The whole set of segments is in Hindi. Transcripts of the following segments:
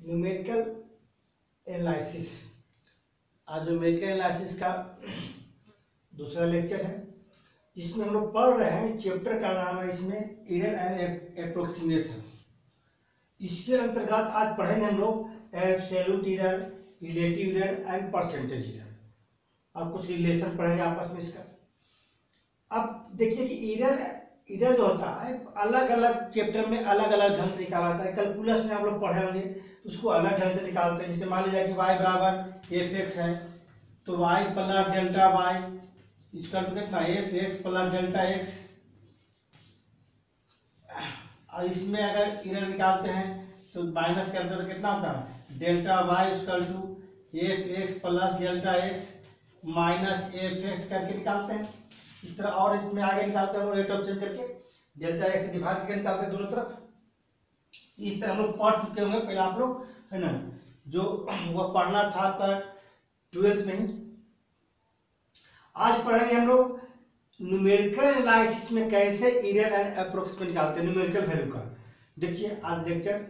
Numerical analysis. आज न्यूमेरिकल एनालिसिस का दूसरा लेक्चर है जिसमें हम लोग पढ़ रहे हैं। चैप्टर का नाम है इसमें एरर एंड एप्रोक्सीमेशन। इसके अंतर्गत आज पढ़ेंगे हम लोग absolute error, relative error and percentage error, और कुछ रिलेशन पढ़ेंगे आपस में इसका। अब देखिए कि एरर जो होता है अलग अलग चैप्टर में अलग अलग ढंग से निकाला जाता है। कैलकुलस में आप लोग पढ़े होंगे तो उसको अलग ढंग से निकालते हैं। जैसे मान लीजिए कि y बराबर एफ एक्स है तो y प्लस डेल्टा वाई इसका कितना F x plus delta x. और इसमें अगर एरर निकालते हैं तो माइनस करते हैं तो कितना होता है delta y equal to f x plus delta x minus f x करके निकालते हैं। इस तरह और इसमें आगे निकालते हैं हम लोग रेट ऑफ चेंज करके डेल्टा एक्स से डिवाइड करके निकालते हैं दोनों तरफ। इस तरह हम लोग पढ़ चुके होंगे पहले आप लोग, है ना, जो वो पढ़ना था आपका 12th में ही। आज पढ़ेंगे हम लोग न्यूमेरिकल एनालिसिस में कैसे एरर एंड एप्रोक्सीमेशन निकालते हैं न्यूमेरिकल वैल्यू का। देखिए आज लेक्चर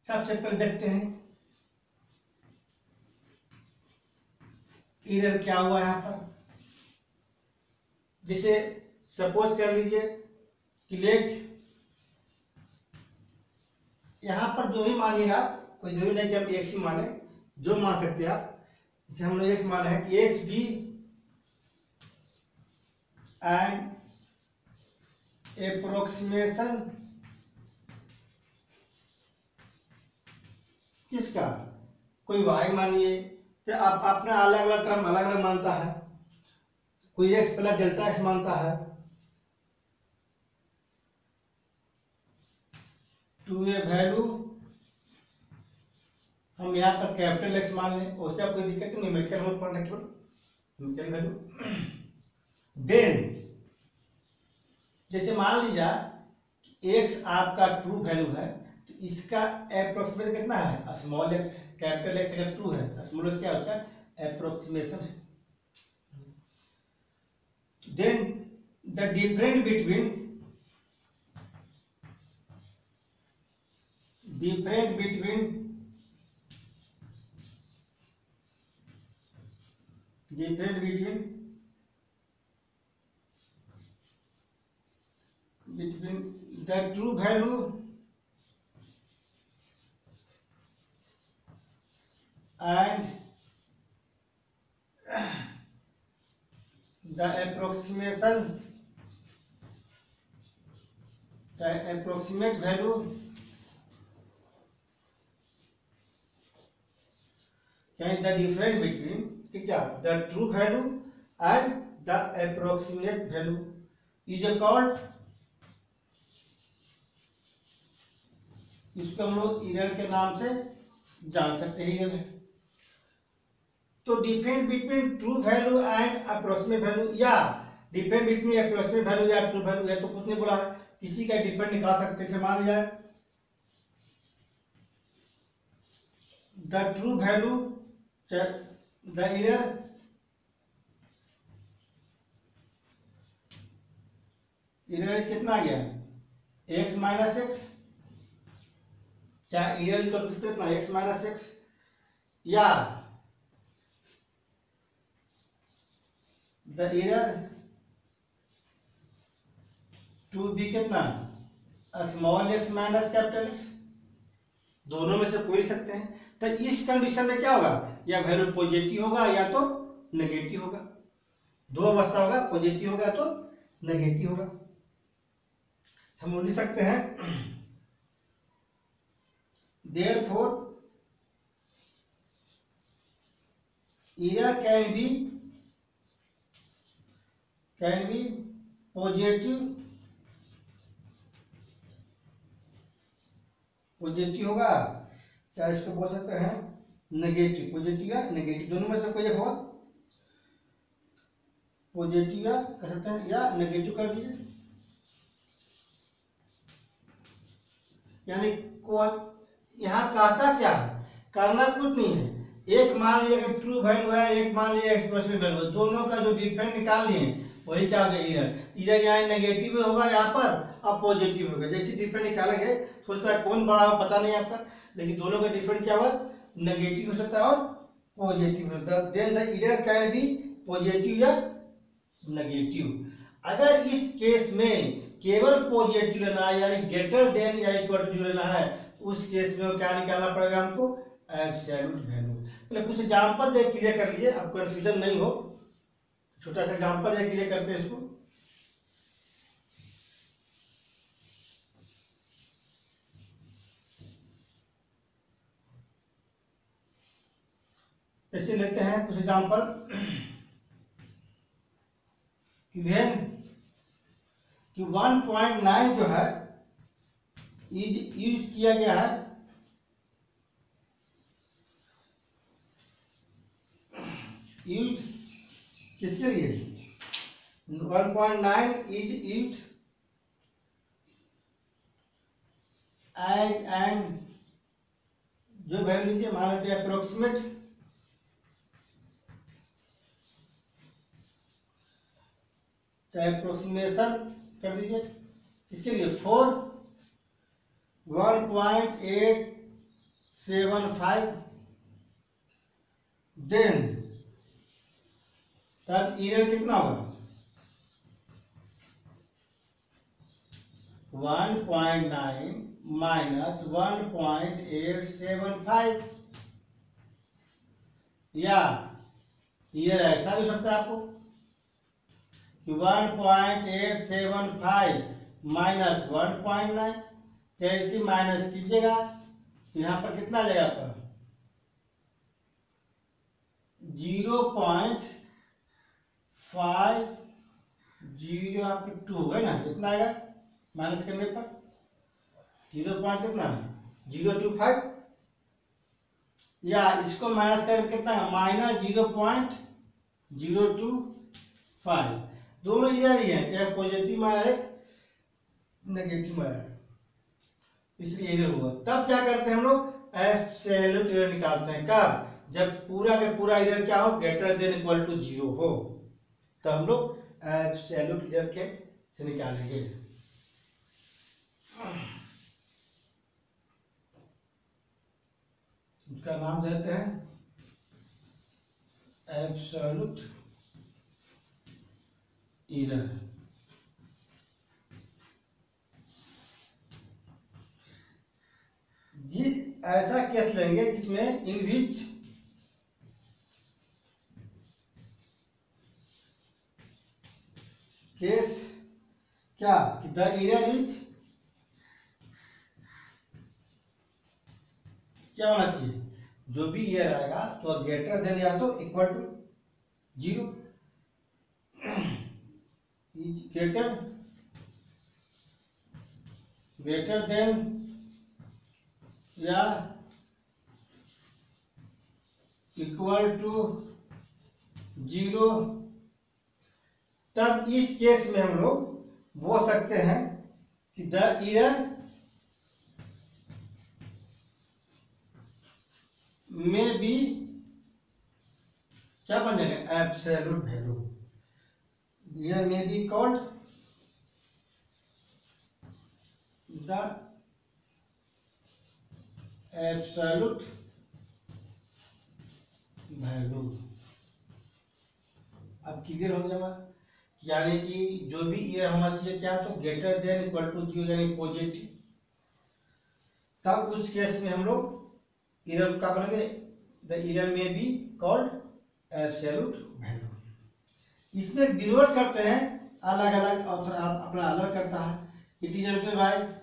सबसे पहले देखते हैं एरर क्या हुआ यहाँ पर। जिसे सपोज कर लीजिए कि लेट यहाँ पर जो भी मानिएगा, कोई जरूरी नहीं कि हम एक्स ही माने, जो मान सकते हैं आप। जैसे हम लोग एक्स माना है कि एक्स बी एंड एप्रोक्सीमेशन किसका, कोई वाई मानिए तो आप अपना अलग अलग टर्म अलग अलग मानता है। कोई एक्स प्लस डेल्टा एक्स मानता है, टू ए वैल्यू हम यहाँ पर कैपिटल एक्स मान लें, उससे आप कोई दिक्कत नहीं, न्यूमेरिकल हम पढ़ना केवल न्यूमेरिकल वैल्यू। देन जैसे मान लीजिए एक्स आपका ट्रू वैल्यू है तो इसका एप्रोक्सीमेशन कितना है स्मॉल एक्स। कैपिटल एक्स अगर ट्रू है तो स्मॉल एक्स क्या है उसका एप्रोक्सीमेशन है। Then the difference between the true value and the approximate value and the difference between the true value and the approximate value is called, इसको हम लोग एरर के नाम से जान सकते हैं। एरर तो difference between true value and approximate value, या डिफरेंस बिटवीन अप्रोक्सीमेट वैल्यू या ट्रू वैल्यू है तो कुछ नहीं बोला है, किसी का डिफरेंस निकाल सकते हैं। मान लिया the true value the error कितना आ गया एक्स माइनस एक्स, चाहे एरर कितना एक्स माइनस एक्स, या द एरर टू बी कितना small x minus capital x, दोनों में से कोई सकते हैं। तो इस कंडीशन में क्या होगा, या वैल्यू पॉजिटिव होगा या तो नेगेटिव होगा। दो अवस्था होगा, पॉजिटिव होगा तो नेगेटिव होगा। हम लिख सकते हैं therefore error can be positive होगा, चाहे इसको बोल सकते हैं नेगेटिव। पॉजिटिव या नेगेटिव दोनों में से कोई एक होगा, पॉजिटिव या कर सकते हैं या नेगेटिव कर दीजिए। यानी यहाँ कहता क्या है, करना कुछ नहीं है, एक मान लिया कि ट्रू वैल्यू है, एक मान लिया एक्सप्रेशन वैल्यू, दोनों का जो डिफरेंस निकाल लिए वही क्या होगा एरर। इधर यहाँ नेगेटिव होगा यहाँ पर और पॉजिटिव होगा। जैसे डिफरेंस निकालेंगे सोचता है कौन बड़ा हो पता नहीं आपका, लेकिन दोनों का डिफरेंस क्या हुआ, नेगेटिव हो सकता है और पॉजिटिव हो सकता है। Then the error can be positive या नेगेटिव। अगर इस केस में केवल पॉजिटिव लेना है यानी ग्रेटर देन या इक्वल टू लेना है, उस केस में क्या निकालना पड़ेगा हमको, एब्सोल्यूट वैल्यू। मतलब कुछ एग्जांपल दे क्लियर कर लीजिए, अब कंफ्यूजन नहीं हो। छोटा सा एग्जांपल दे क्लियर करते हैं इसको। ऐसे लेते हैं कुछ एग्जांपल कि 1.9 जो है यूज किया गया है यूज किसके लिए, 1.9 इज यूज एज एंड जो वैल्यू लीजिए मान लेते हैं अप्रोक्सीमेट, चाहे अप्रोक्सीमेशन कर दीजिए, इसके लिए 1.875, देन तब एरर कितना होगा 1.9 माइनस 1.875, या एरर ऐसा भी सकता है आपको कि 1.875 माइनस 1.9, जैसे माइनस कीजिएगा तो यहाँ पर कितना आ जाएगा आपका 0.50 आपके 2 होगा ना, कितना आएगा माइनस करने पर 0 कितना 025, या इसको माइनस करके कितना है माइनस 0.025। दोनों इधर ही है, क्या पॉजिटिव में आया है नेगेटिव में आया है, इसलिए एरर हुआ। तब क्या करते हैं हम लोग एब्सोल्यूट एरर निकालते हैं। कब, जब पूरा का पूरा एरर क्या हो ग्रेटर देन इक्वल टू 0 हो, तो हम लोग एब्सोल्यूट एरर के से निकालेंगे। उसका नाम देते हैं एब्सोल्यूट एरर। जी ऐसा केस लेंगे जिसमें इन विच केस क्या कि द एरर इज क्या होना चाहिए, जो भी एरर आएगा तो ग्रेटर देन या तो equal to 0, is greater than या इक्वल टू 0। तब इस केस में हम लोग बोल सकते हैं कि द एरर में बी क्या बन जाएगा एब्सोल्यूट वैल्यू, एरर में be called the absolute value. अब क्लियर हो जाएगा, यानी कि जो भी एरर होना चाहिए क्या तो ग्रेटर देन इक्वल टू 0 यानी पॉजिटिव। तब उस केस में हम लोग एरर का बनेंगे द एरर में बी कॉल्ड एब्सोल्यूट वैल्यू। इसमें डिनोट करते हैं अलग अलग ऑप्शन, अपना अलग करता है। इट इज डिनोटेड बाय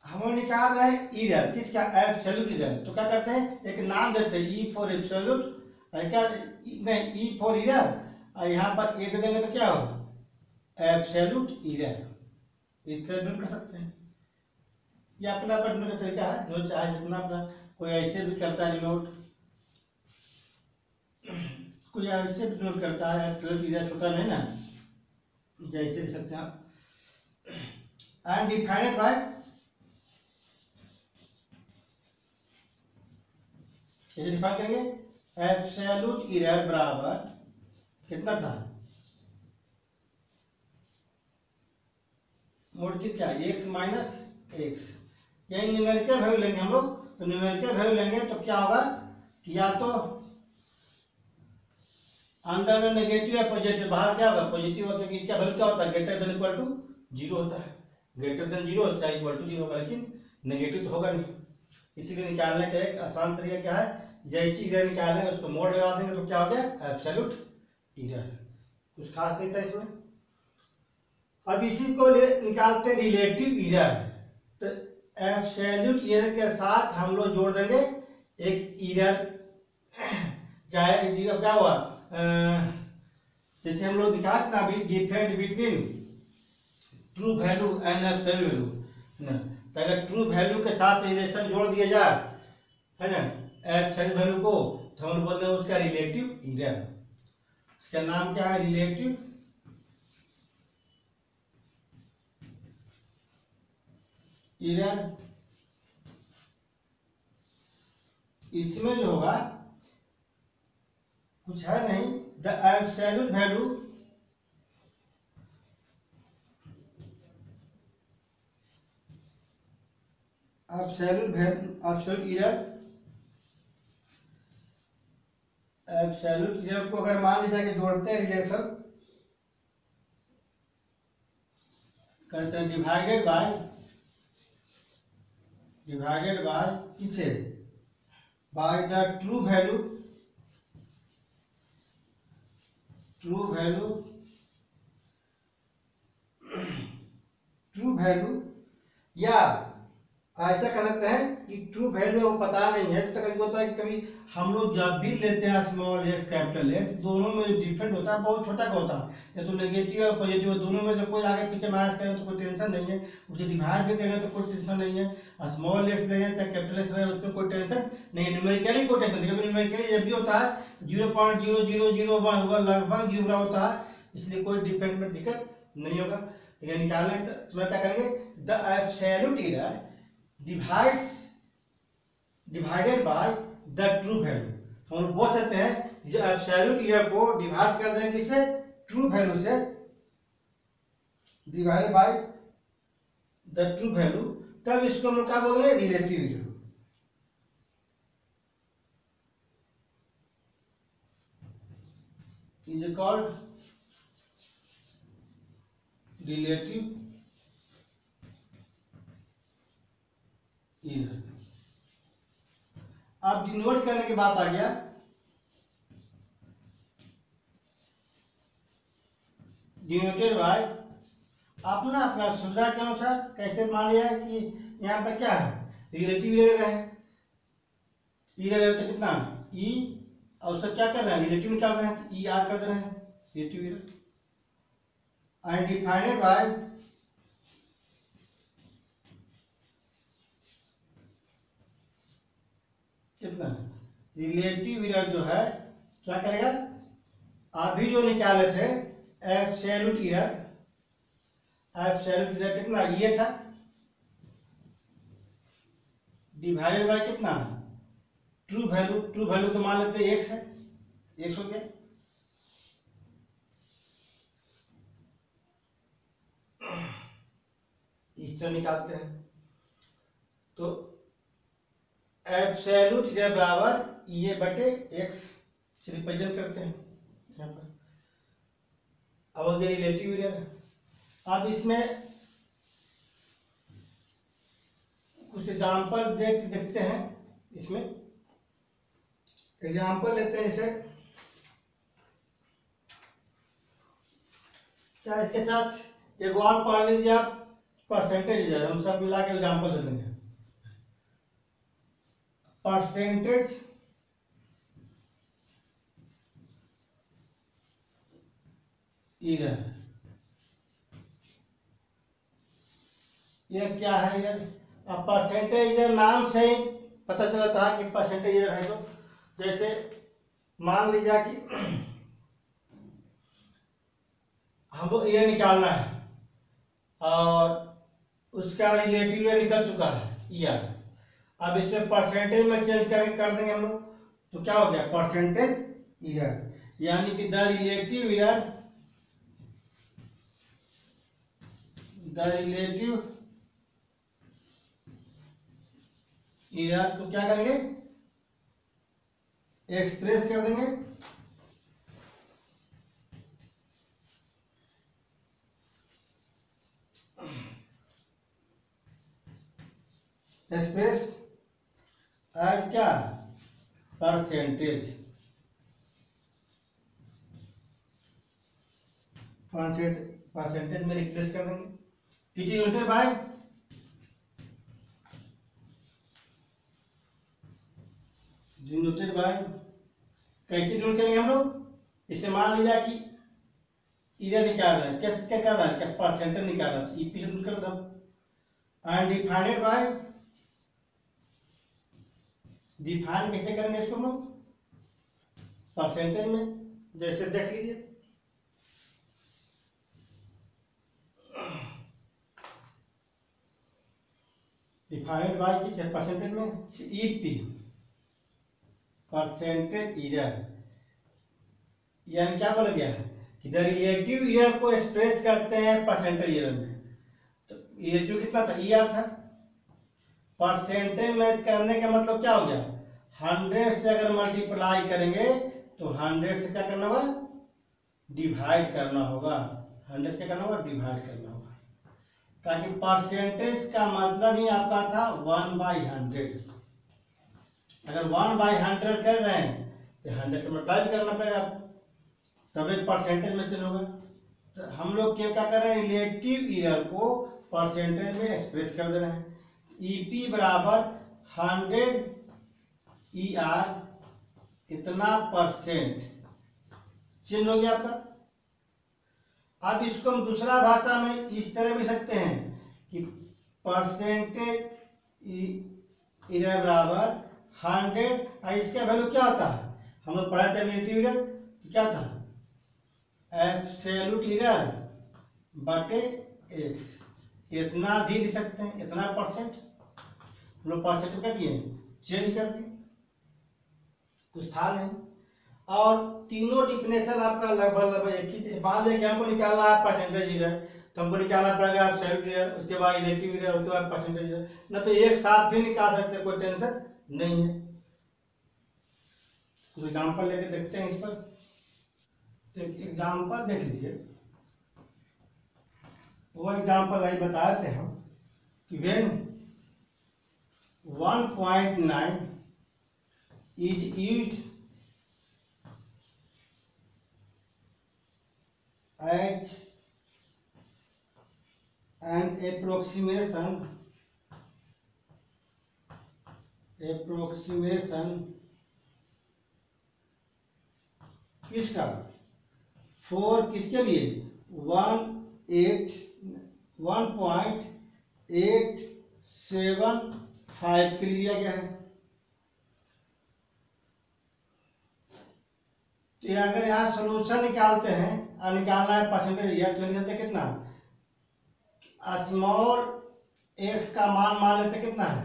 हम निकाल रहे हैं एरर किसका एब्सोल्यूट एरर, तो क्या करते हैं एक नाम देते हैं ई फॉर एब्सोल्यूट, क्या नहीं ई फॉर एरर, और यहाँ पर ए दे देंगे तो क्या होगा एब्सोल्यूट एरर। इस तरह नोट कर सकते हैं, ये अपना पढ़ने का तरीका है, जो चाहे जितना अपना, कोई ऐसे भी करता है नोट, कोई ऐसे भी नोट करता है, एरर छोटा नहीं ना, जैसे लिख सकते हैं आप। एंड डिफाइंड बाय इसे डिफाइन करेंगे एब्सोल्यूट एरर बराबर कितना था, मोड की क्या x माइनस एक्स, यही न्यूमेरिकल वैल्यू लेंगे हम लोग। तो न्यूमेरिकल वैल्यू लेंगे तो क्या होगा कि या तो अंदर में नेगेटिव या पॉजिटिव, बाहर क्या होगा पॉजिटिव होता है, क्योंकि इसका वैल्यू क्या होता है greater than equal to zero होता है, ग्रेटर देन जीरो होता है इक्वल टू जीरो होगा, लेकिन नेगेटिव तो होगा नहीं। इसीलिए निकालने का एक आसान तरीका क्या है, जैसी एरर निकालेंगे उसको मोड लगा देंगे तो क्या हो गया एब्सोल्यूट एरर, कुछ खास नहीं था इसमें। अब इसी को निकालते हैं रिलेटिव एरर, तो एब्सोल्यूट एरर के साथ हम लोग जोड़ देंगे एक एरर, चाहे जीरो क्या हुआ जैसे हम लोग निकालते ना अभी different between true value and absolute value, तो अगर ट्रू वैल्यू के साथ रिलेशन जोड़ दिया जाए है ना एब्सोल्यूट वैल्यू को, तो हम बोलते हैं उसका रिलेटिव एरर। इसका नाम क्या है रिलेटिव एरर। इसमें जो होगा कुछ है नहीं, the absolute value absolute error, absolute error को अगर मान लीजिए कि जोड़ते हैं रिलेशन करते हैं डिवाइडेड बाय किसे, बाय द ट्रू वैल्यू या ऐसा कर सकते हैं कि ट्रू वैल्यू वो पता नहीं है तो कभी होता है कि कभी हम लोग जब भी लेते हैं स्मॉल एस कैपिटल एस, दोनों में जो डिफरेंट होता है बहुत छोटा का होता है, या तो नेगेटिव और पॉजिटिव दोनों में से कोई आगे पीछे माइनस करें तो कोई टेंशन नहीं है, उसे डिवाइड भी करेंगे तो कोई टेंशन नहीं है, स्मॉल एस लेंगे या कैपिटल एस लेंगे उसमें कोई टेंशन नहीं है, न्यूमेरिकली कोई टेंशन नहीं, क्योंकि न्यूमेरिकली जब भी होता है 0.0001 लगभग जीरो होता है, इसलिए कोई डिफरेंट में दिक्कत नहीं होगा। लेकिन निकालने तो इसमें क्या करेंगे the absolute error divided by the true value, हम लोग बोल सकते हैं जो एब्सोल्यूट एरर को डिवाइड कर देंगे किससे ट्रू वैल्यू से, divided by the true value, तब इसको हम लोग क्या बोलेंगे relative error. Is called relative error. अब डिनोट करने की बात आ गया, डिनोटेड बाय अपना अपना सुविधा के अनुसार कैसे मान लिया है कि यहाँ पर क्या है रिलेटिव एरर है, एरर तो कितना ई और उसका क्या कर रहे हैं रिलेटिव निकाल रहे हैं, ई आर कर रहे हैं relative error, and defined by कितना रिलेटिव एरर जो है क्या करेगा, अभी जो निकाले थे एब्सोल्यूट एरर कितना ये था डिवाइडेड बाय कितना ट्रू वैल्यू तो मान लेते हैं x है, x हो गया, इस तरह निकालते हैं तो एब्सोल्यूट एरर बराबर ये बटे x से रिप्रेजेंट करते हैं यहाँ पर। अब हो गया रिलेटिव एरर। अब इसमें कुछ एग्जाम्पल देखते हैं, इसमें एग्जाम्पल लेते हैं जैसे चाहे इसके साथ एक और पढ़ लीजिए आप परसेंटेज, हम सब मिला के एग्जाम्पल दे देंगे। परसेंटेज एरर, ये क्या है यार, अब परसेंटेज एरर नाम से ही पता चला था कि परसेंटेज एरर है। तो जैसे मान लीजिए कि हमको एरर निकालना है और उसका रिलेटिव एरर निकल चुका है ईआर, अब इसमें परसेंटेज में चेंज कर देंगे हम लोग, तो क्या हो गया परसेंटेज एरर, यानी कि द रिलेटिव एरर को क्या करेंगे एक्सप्रेस कर देंगे एक्सप्रेस एज क्या परसेंटेज में रिप्लेस कर देंगे। इट इज नोटेड बाय कैसे नोट करेंगे हम लोग, इसे मान लिया कि इधर निकाल रहे हैं, कैसे क्या कर रहा है, क्या परसेंटेज निकाल रहा है, ईपी से नोट कर दो। एंड डिफाइंड बाय, डिफाइन कैसे करेंगे इसको हम लोग परसेंटेज में, जैसे देख लीजिए डिफाइंड बाय किस परसेंटेज में, ईपी परसेंटेज एरर, यानी क्या बोला गया है कि द रिलेटिव एरर को एक्सप्रेस करते हैं परसेंटेज एरर में। तो रिलेटिव कितना था, ईआर था, परसेंटेज में करने का मतलब क्या हो गया 100 से अगर मल्टीप्लाई करेंगे तो 100 से क्या करना होगा डिवाइड करना होगा, 100 से क्या करना होगा डिवाइड करना होगा, ताकि परसेंटेज का मतलब ही आपका था 1/100। अगर 1/100 कर रहे हैं तो 100 से मल्टीप्लाई भी करना पड़ेगा तब एक परसेंटेज में चेंज होगा। तो हम लोग क्या कर रहे हैं रिलेटिव एरर को परसेंटेज में एक्सप्रेस कर दे रहे हैं। ईपी बराबर 100 ER इतना परसेंट चेंज हो गया आपका। अब इसको हम दूसरा भाषा में इस तरह भी सकते हैं कि परसेंटेज एरर बराबर 100 और इसका वैल्यू क्या होता है, हम लोग पढ़ा था रिलेटिव एरर क्या था एब्सोल्यूट एरर बटे एक्स, इतना भी लिख सकते हैं, इतना परसेंट हम लोग परसेंट क्या किए चेंज कर दिए, कुछ था नहीं। और तीनों डिफिनेशन आपका लगभग एक ही, मान लिया कि हमको निकालना है परसेंटेज एरर तो हमको निकालना पड़ेगा एब्सोल्यूट एरर, उसके बाद रिलेटिव एरर, उसके बाद परसेंटेज एरर, न तो एक साथ भी निकाल सकते, कोई टेंशन नहीं है। कुछ एग्जाम्पल लेके देखते हैं इस पर। तो एग्जाम्पल देख लीजिए, वो एग्जाम्पल आई बताए थे हम कि when 1.9 is used as an approximation किसका फॉर किसके लिए 1.875 के लिए दिया गया है। तो अगर यहाँ सोल्यूशन निकालते हैं और निकालना है परसेंटेज एरर तो लिखते हैं कितना, स्मॉल एक्स का मान लेते कितना है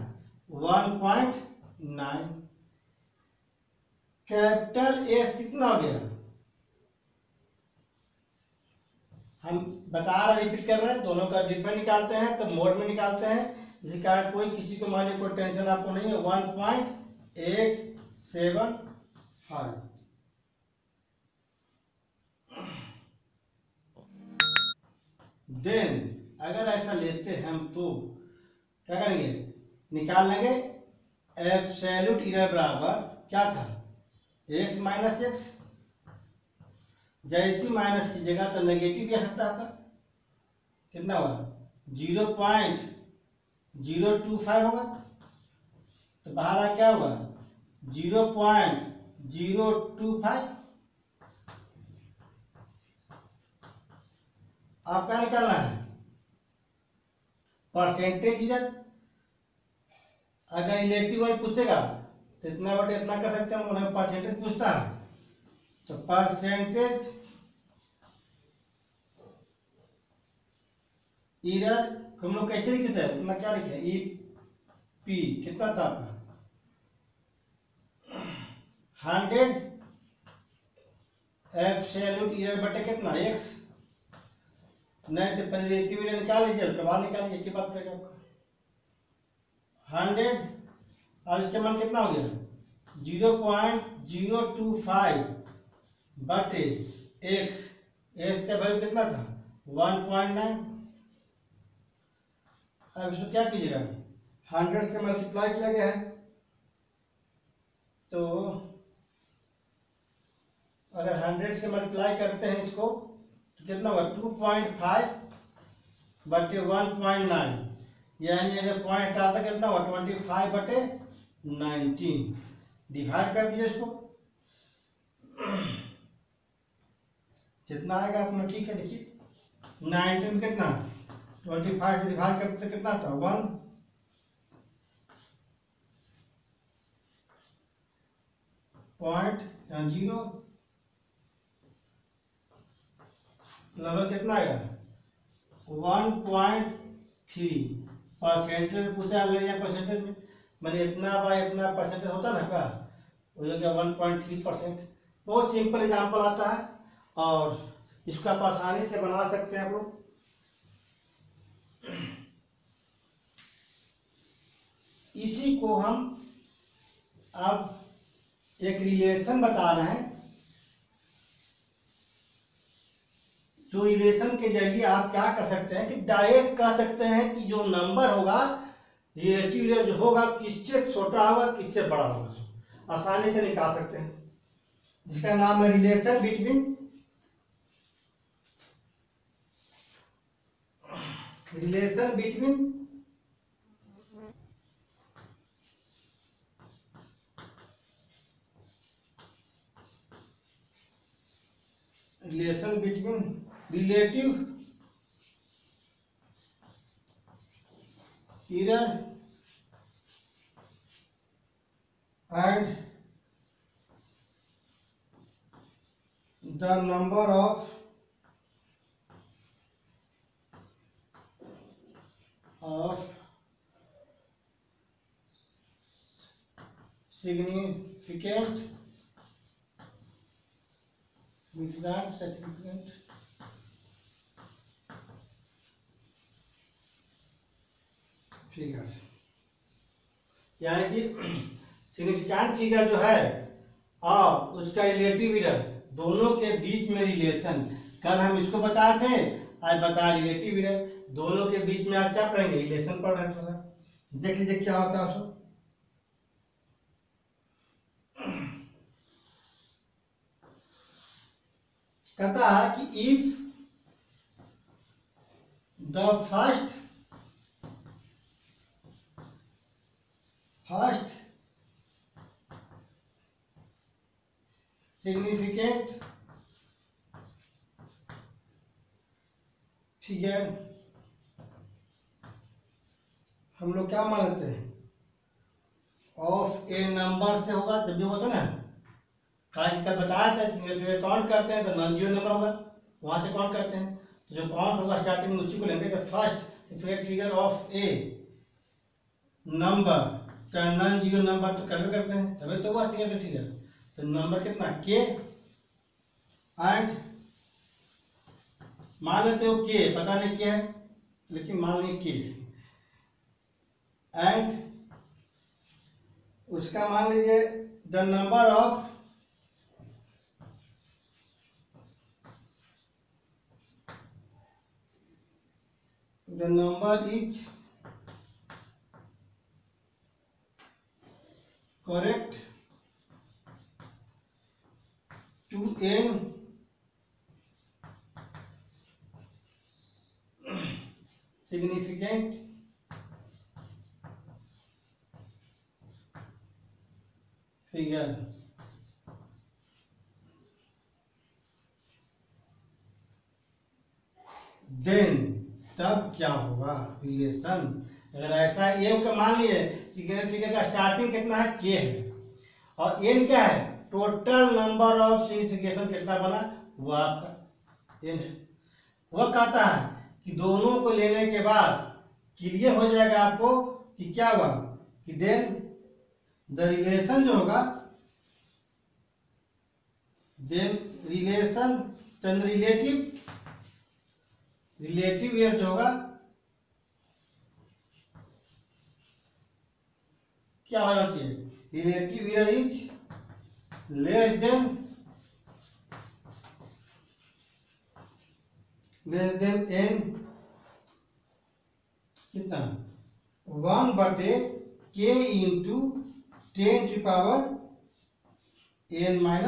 1.9, कैपिटल एक्स कितना हो गया, हम बता रहे रिपीट कर रहे हैं, दोनों का डिफरेंस निकालते हैं तो मोड में निकालते हैं, जिसके कारण कोई किसी को मान कोई टेंशन आपको नहीं है। 1.875 देन अगर ऐसा लेते हैं हम तो क्या करेंगे निकाल लेंगे एब्सोल्यूट एरर बराबर क्या था x माइनस एक्स, जैसी माइनस कीजिएगा तो नेगेटिव भी आ सकता है, कितना हुआ 0.025 होगा, तो बाहर क्या हुआ 0.025। आप क्या निकालना है परसेंटेज एरर, अगर रिलेटिव वाइज पूछेगा तो इतना बटे इतना कर सकते हैं, उन्हें परसेंटेज पूछता है तो परसेंटेज एरर हम लोग कैसे लिखे थे, इतना क्या लिखे ई पी कितना था आपका 100 एब्सोल्यूट एरर बटे कितना x, नहीं तो पहले रिलेटिव एरर निकाल लीजिए, उसके बाद निकालिए, एक ही बात पड़ेगा आपको। 100 और इसका मान कितना हो गया 0.025 बटे x, x का वैल्यू कितना था 1.9। अब इसको क्या कीजिएगा 100 से मल्टीप्लाई किया गया है, तो अगर 100 से मल्टीप्लाई करते हैं इसको तो कितना होगा 2.5 बटे 1.9, यानी अगर पॉइंट आता कितना हुआ 25 बटे 19, डिवाइड कर दिया इसको, जितना आएगा अपना ठीक है। देखिए 19 कितना 25 से डिवाइड करते कितना था 1.0, लगभग कितना आएगा 1.3 परसेंटेज पूछा ले या परसेंटेज में, मैंने इतना बाय इतना परसेंटेज होता ना का, हो गया 1.3%। बहुत सिंपल एग्जाम्पल आता है और इसको आप आसानी से बना सकते हैं आप लोग। इसी को हम अब एक रिलेशन बता रहे हैं, जो रिलेशन के जरिए आप क्या कर सकते हैं कि डायरेक्ट कह सकते हैं कि जो नंबर होगा रिलेटिव जो होगा किससे छोटा होगा किससे बड़ा होगा, आसानी से निकाल सकते हैं, जिसका नाम है relation between relation between relative error and the number of significant figure, यानी कि सिग्निफिकेंट फिगर जो है और उसका रिलेटिव एरर दोनों के बीच में रिलेशन, कल हम इसको बताए थे, आज बता रिलेटिव एरर, दोनों के बीच में आज क्या पढ़ेंगे रिलेशन पढ़ रहे हैं, देख लीजिए क्या होता है उसको। कहता है कि if the first significant figure हम लोग क्या मान लेते हैं ऑफ ए नंबर से होगा, जब भी होता ना कल बताया था काउंट करते हैं तो नॉन जीरो नंबर होगा, वहां से काउंट करते हैं, तो जो काउंट होगा स्टार्टिंग में उसी को लेंगे। First figure of A number, चाहे नॉन जीरो नंबर तो करवे करते हैं तभी तो हुआ फिगर, तो नंबर कितना के, एंड मान लेते हो के, पता नहीं क्या है लेकिन मान लीजिए के, एंड उसका मान लीजिए the number of is correct to n significant figure. Then तब क्या होगा रिलेशन, अगर ऐसा ए का मान लिए फिगर का स्टार्टिंग कितना है के है और एन क्या है टोटल नंबर ऑफ सिग्निफिकेशन कितना बना वो आपका एन है, वह कहता है कि दोनों को लेने के बाद क्लियर हो जाएगा आपको कि क्या हुआ कि देन द रिलेशन जो होगा then relation, then relative error जो होगा क्या होना चाहिए, relative error is less than n कितना 1/k इंटू 10⁻n-1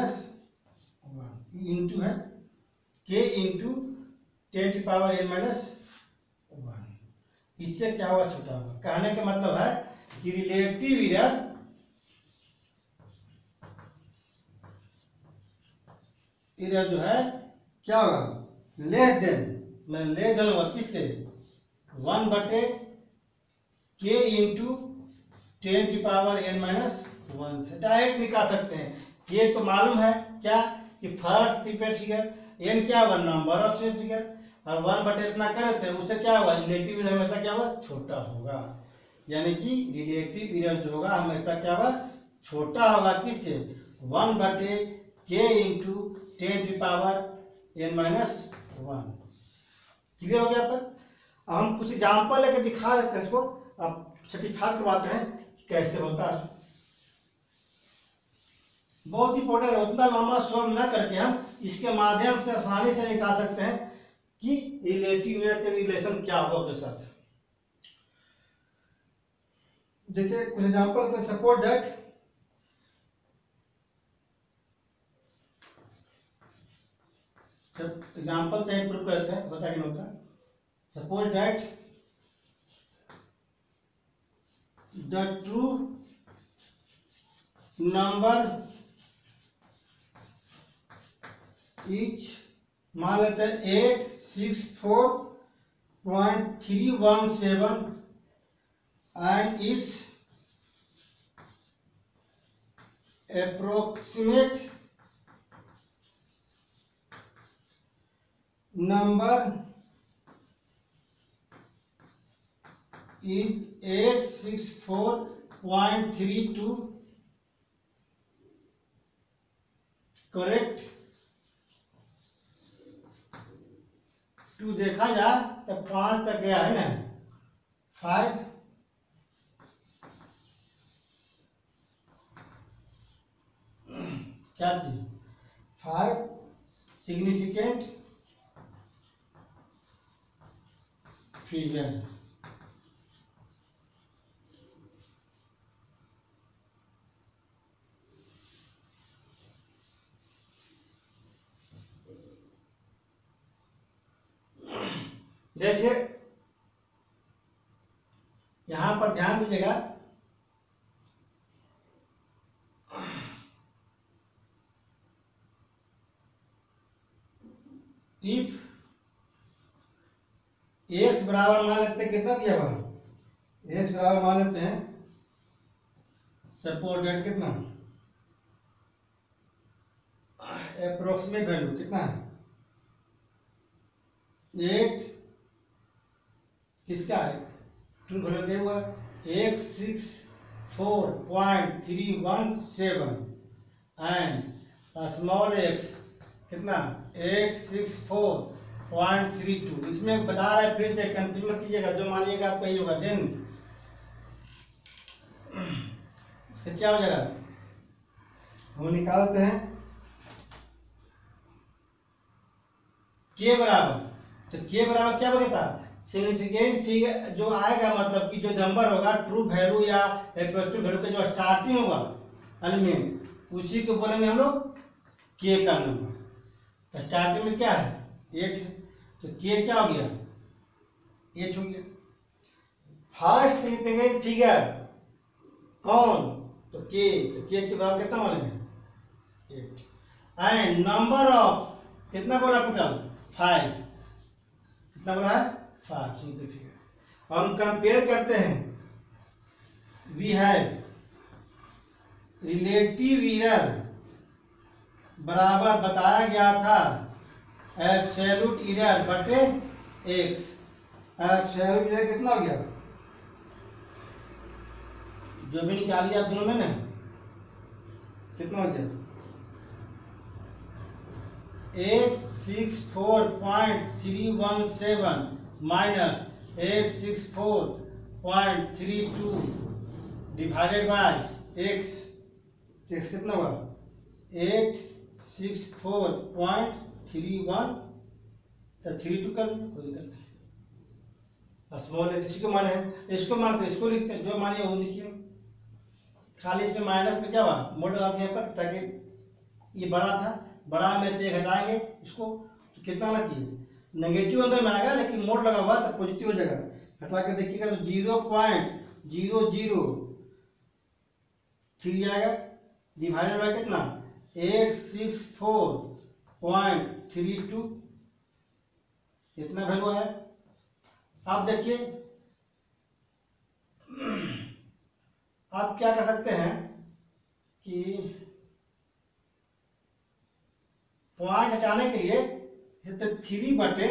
इंटू है k इंटू 10⁻n-1। इससे क्या हुआ, छोटा होगा। कहने का मतलब है कि रिलेटिव एरर जो है क्या होगा, लेस देन, मैं लेस देन होगा किससे, 1/k इंटू 10⁻n-1 से डायरेक्ट निकाल सकते हैं। ये तो मालूम है क्या कि फर्स्ट स्टेप फिगर, n क्या होगा, नंबर ऑफ स्टेप फिगर, और 1/, इतना करते हैं उससे क्या होगा, रिलेटिव एरर हमेशा क्या होगा, छोटा होगा। यानी कि रिलेटिव एरर जो होगा हमेशा क्या होगा, छोटा होगा किससे, 1/k इंटू 10⁻n-1। क्लियर हो गया पर। अब हम कुछ एग्जाम्पल लेके दिखा देते हैं इसको, अब सर्टिफाइड करवाते हैं कि कैसे होता है। बहुत इंपॉर्टेंट है, उतना लंबा सॉल्व ना करके हम इसके माध्यम से आसानी से निकाल सकते हैं कि रिलेटिव एरर का रिलेशन क्या होगा उसके साथ। जैसे कुछ एग्जाम्पल का सपोज दैट एग्जाम्पल से प्रूव करते हैं, होता कि नहीं होता। Suppose that the true number is, मान लेते हैं 864.317 and its approximate number is 864.32, correct. टू देखा जाए तो 5 तक गया है ना, 5 क्या चीज, 5 सिग्निफिकेंट फिगर। जैसे यहां पर ध्यान दीजिएगा, इफ x बराबर मान लेते हैं कितना दिया हुआ, x बराबर मान लेते हैं सपोर्टेड कितना, अप्रोक्सीमेट वैल्यू कितना है 8, किसका है, ट्रू वैल्यू क्या हुआ 864.317 एंड स्मॉल x कितना 864.32। इसमें बता रहा है, फिर से कंफ्यूज मत कीजिएगा, जो मानिएगा आपका ही होगा। देन इससे क्या हो जाएगा, हम निकालते हैं के बराबर, तो के बराबर क्या बता, सिग्निफिकेंट फिगर जो आएगा, मतलब कि जो नंबर होगा ट्रू वैल्यू या एप्रोक्सीमेट वैल्यू का जो स्टार्टिंग होगा एलिमेंट, उसी को बोलेंगे हम लोग के का नंबर। तो स्टार्टिंग में क्या है 8, तो के क्या हो गया 8 हो गया। फर्स्ट सिग्निफिकेंट फिगर कौन, तो के के बराबर कितना बोलेंगे 8 एंड नंबर ऑफ कितना बोला टोटल 5, कितना बोला है 5 सिग्निफिकेंट। हम कंपेयर करते हैं, वी हैव रिलेटिव एरर बराबर बताया गया था एब्सोल्यूट एरर बटे x। एब्सोल्यूट एरर कितना हो गया, जो भी निकालिए आप दोनों में ना, कितना हो गया 864.317 minus 864.32 divided by x। x कितना हुआ 864.31 32 कर कोई दिक्कत नहीं। स्मॉल इसी को माने इसको मानते इसको लिखते हैं, जो मानिए वो लिखिए। खाली इसमें माइनस में क्या हुआ मोड लगा दिया पर, ताकि ये बड़ा था, बड़ा में से घटाएंगे इसको तो कितना आना चाहिए नेगेटिव अंदर में आएगा, लेकिन मोड लगा हुआ तो पॉजिटिव हो जाएगा। घटा के देखिएगा तो 0.003 आएगा डिवाइडेड बाय कितना 864.32 इतना वैल्यू है। आप देखिए आप क्या कर सकते हैं कि पॉइंट हटाने के लिए 3 बटे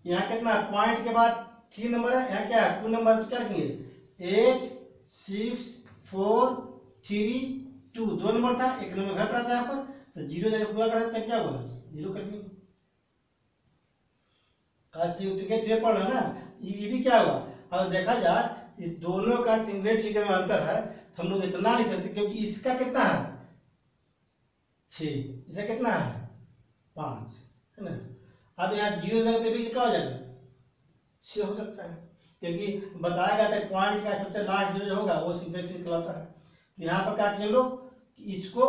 यहाँ कितना पॉइंट के बाद 3 नंबर है, यहाँ क्या है 2 नंबर, तो क्या रखेंगे 86432 2 नंबर था, 1 नंबर घट रहा था यहाँ पर, तो 0 जगह पूरा कर सकते क्या हुआ 0 कर दिए। सिग्निफिकेंट पढ़ रहा ना, ये भी क्या हुआ। अगर देखा जाए इस दोनों का सिंगुलर फिगर में अंतर है तो हम लोग इतना लिख सकते, क्योंकि इसका कितना है 6, इसका कितना है 5 है ना। अब यहाँ 0 लगते भी क्या हो जाएगा 6 हो सकता है, क्योंकि बताया गया था पॉइंट का सबसे लास्ट 0 जो होगा वो सिंगुलर फिगर कहलाता है। तो यहाँ पर क्या किए लोग इसको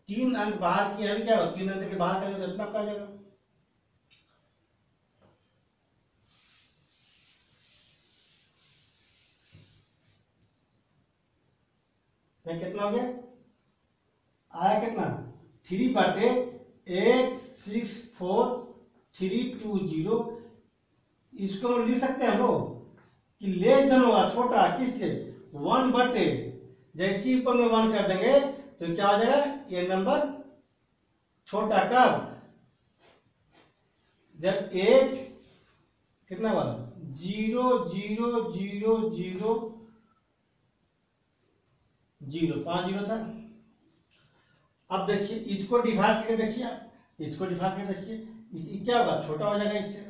3 अंक बाहर किए, अभी क्या हो 3 अंक के बाहर करेंगे तो इतना क्या जाएगा। कितना हो गया आया कितना 3 बटे 864.320। इसको हम लिख सकते हैं हम लोग कि लेस देन होगा छोटा किससे 1 बटे, जैसे ही ऊपर में 1 कर देंगे तो क्या हो जाएगा ये नंबर छोटा कब जब 8 कितना हुआ 0.000 5 0 था। अब देखिए इसको डिवाइड करके देखिए, इसको डिवाइड करके देखिए, इसी क्या होगा छोटा हो जाएगा इससे,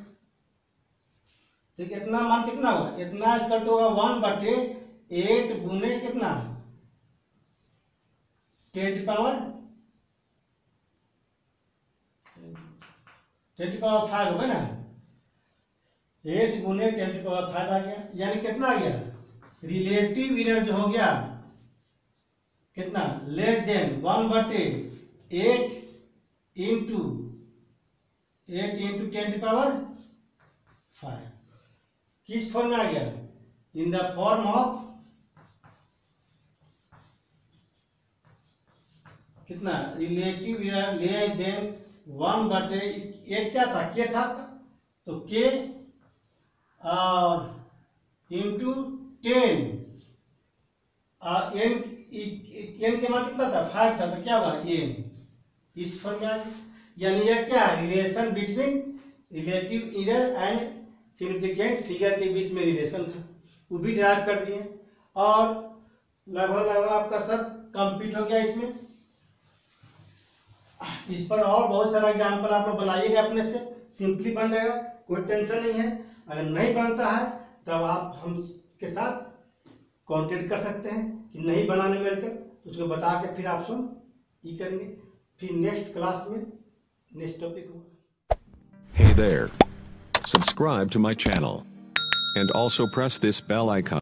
तो कितना मान कितना होगा इतना स्क्वायर होगा 1 बटे 8 गुने कितना 10 पावर 5 होगा ना, 8 गुने 10 पावर 5 आ गया, यानी कितना आ गया रिलेटिव एरर जो हो गया कितना लेस देन 1 बटे 8 इंटू 10 पावर 5 किस फॉर्म में आ गया इन द फॉर्म ऑफ कितना रिलेटिव एरर लेस देन 1 बटे 8 क्या था के था तो के और इंटू 10 और एन के मान कितना था 5 था, तो क्या हुआ एन इस फॉर्म में आ गया। यानी यह क्या है relation between relative error and significant figure के बीच में रिलेशन था, वो भी ड्राइव कर दिए और लगभग आपका सब कंप्लीट हो गया। इसमें इस पर और बहुत सारा एग्जाम्पल आप लोग बनाइएगा अपने से, सिंपली बन जाएगा, कोई टेंशन नहीं है। अगर नहीं बनता है तब आप हमके साथ कांटेक्ट कर सकते हैं कि नहीं बनाने में तो उसको बता के फिर आप सुन ये करेंगे, फिर नेक्स्ट क्लास में नेक्स्ट टॉपिक होगा। Hey there. Subscribe to my channel and also press this bell icon.